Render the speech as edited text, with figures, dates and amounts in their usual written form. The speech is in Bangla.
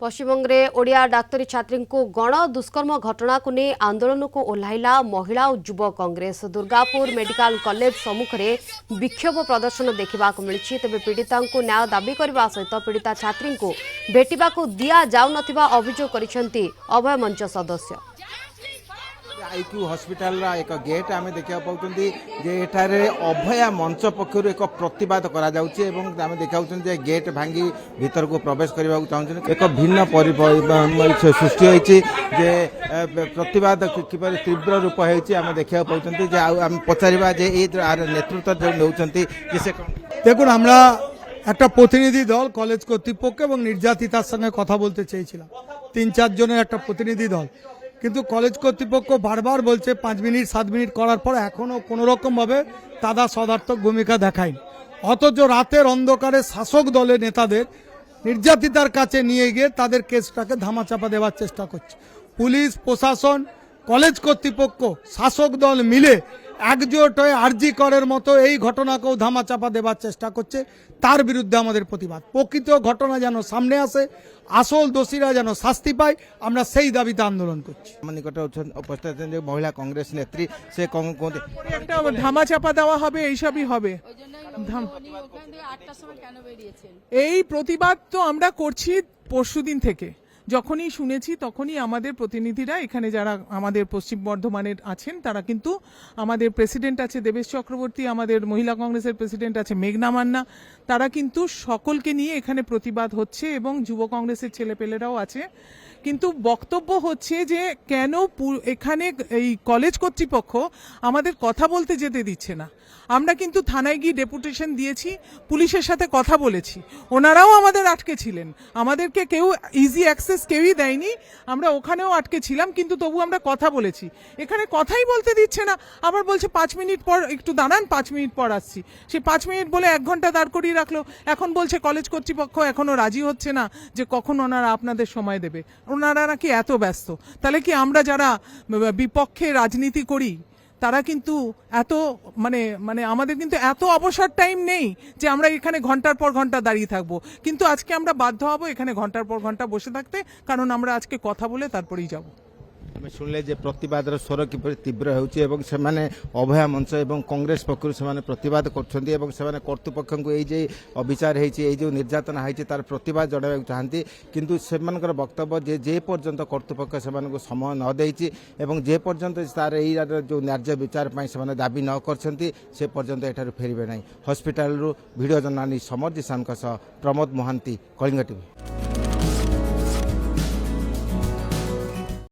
पश्चिमबंग में ओडिया डाक्तरी छात्री को गण दुष्कर्म घटना को नहीं आंदोलन को ओह्लाइला महिला और युव कांग्रेस। दुर्गापुर मेडिकल कॉलेज सम्मुख में विक्षोभ प्रदर्शन देखा मिली। तेज पीड़िता को न्याय दाबी करने सहित पीड़िता छात्री को भेटा दि जाऊ अभियोग कर अभय मंच सदस्य। आईक्यू हॉस्पिटल एक गेट आम देखा पाँच जे अभया मंच पक्षर एक प्रतिवाद करा देखा गेट भांगी भीतर को प्रवेश करने को चाहते एक भिन्न सृष्टि होती प्रतिवाद किपर तीव्र रूप होम देखा पाँच पचारा नेतृत्व जो नौकरी देखुन আমরা একটা প্রতিনিধি দল কলেজ কর্তৃপক্ষ এবং নির্যাতিতার সঙ্গে কথা বলতে চেয়েছিলাম। ৩-৪ জনের একটা প্রতিনিধি দল, কিন্তু কলেজ কর্তৃপক্ষ বারবার বলছে 5 মিনিট 7 মিনিট করার পর এখনো কোনো রকম ভাবে তারা সদার্থক ভূমিকা দেখায়নি। অথচ রাতের অন্ধকারে শাসক দলের নেতাদের নির্যাতিতার কাছে নিয়ে গিয়ে তাদের কেসটাকে ধামাচাপা দেওয়ার চেষ্টা করছে। পুলিশ প্রশাসন কলেজ কর্তৃপক্ষ শাসক দল মিলে একজোট হয়ে আরজি করের মতো এই ঘটনাকেও ধামাচাপা দেওয়ার চেষ্টা করছে। তার বিরুদ্ধে আমাদের প্রতিবাদ। প্রকৃত ঘটনা যেন সামনে আসে, আসল দোষীরা যেন শাস্তি পায়, আমরা সেই দাবিতে আন্দোলন করছি। নিকটে উপস্থিত মহিলা কংগ্রেস নেত্রী সে একটা ধামাচাপা দেওয়া হবে, এইসবই হবে। এই প্রতিবাদ তো আমরা করছি পরশুদিন থেকে। যখনই শুনেছি তখনই আমাদের প্রতিনিধিরা এখানে যারা আমাদের পশ্চিম বর্ধমানের আছেন তারা কিন্তু আমাদের প্রেসিডেন্ট আছে দেবেশ চক্রবর্তী, আমাদের মহিলা কংগ্রেসের প্রেসিডেন্ট আছে মেঘনা মান্না, তারা কিন্তু সকলকে নিয়ে এখানে প্রতিবাদ হচ্ছে এবং যুব কংগ্রেসের ছেলেপেলেরাও আছে। কিন্তু বক্তব্য হচ্ছে যে কেন এখানে এই কলেজ কর্তৃপক্ষ আমাদের কথা বলতে যেতে দিচ্ছে না। আমরা কিন্তু থানায় গিয়ে ডেপুটেশন দিয়েছি, পুলিশের সাথে কথা বলেছি, ওনারাও আমাদের আটকে ছিলেন, আমাদেরকে কেউ ইজি অ্যাক্সেস কেউই দেয়নি, আমরা ওখানেও আটকে ছিলাম, কিন্তু তবু আমরা কথা বলেছি। এখানে কথাই বলতে দিচ্ছে না, আবার বলছে 5 মিনিট পর একটু দাঁড়ান, 5 মিনিট পর আসছি। সে 5 মিনিট বলে 1 ঘন্টা দাঁড় করিয়ে রাখলো। এখন বলছে কলেজ কর্তৃপক্ষ এখনো রাজি হচ্ছে না যে কখন ওনারা আপনাদের সময় দেবে। ওনারা নাকি এত ব্যস্ত। তাহলে কি আমরা যারা বিপক্ষে রাজনীতি করি তারা কিন্তু এত মানে আমাদের কিন্তু এত অবসর টাইম নেই যে আমরা এখানে ঘন্টার পর ঘন্টা দাঁড়িয়ে থাকবো। কিন্তু আজকে আমরা বাধ্য হব এখানে ঘন্টার পর ঘন্টা বসে থাকতে, কারণ আমরা আজকে কথা বলে তারপরেই যাব। আমি শুনলে যে প্রতিবাদর স্বর কিপর তীব্র হচ্ছে এবং সেমানে অভয়া মঞ্চ এবং কংগ্রেস পক্ষর সেমানে প্রতিবাদ করছেন এবং সেমানে কর্তৃপক্ষଙ୍କୁ এই যে অবিচার হয়েছে, এই যে নির্যাতনা হয়েছে তার প্রতিবাদ জনাইବାକୁ চাহান্তি। কিন্তু সেমানଙ୍କର বক্তব্য যে পর্যন্ত কর্তৃপক্ষ সেମାନଙ୍କୁ সময় ন ଦେଇଛି এবং যে পর্যন্ত তার এই যে ন্যায্য বিচার ପାଇଁ ସେମାନେ দাবি ন କରିଛନ୍ତି সে পর্যন্ত এଠାରୁ ফেরিবে ନାହିଁ। হসপিটালରୁ ভিডিও ଜର୍ଣ୍ଣାଲିଷ୍ଟ ସମର ଜିସାନଙ୍କ ସହ ପ୍ରମୋଦ ମହାନ୍ତି, କଳିଙ୍ଗ ଟିଭି।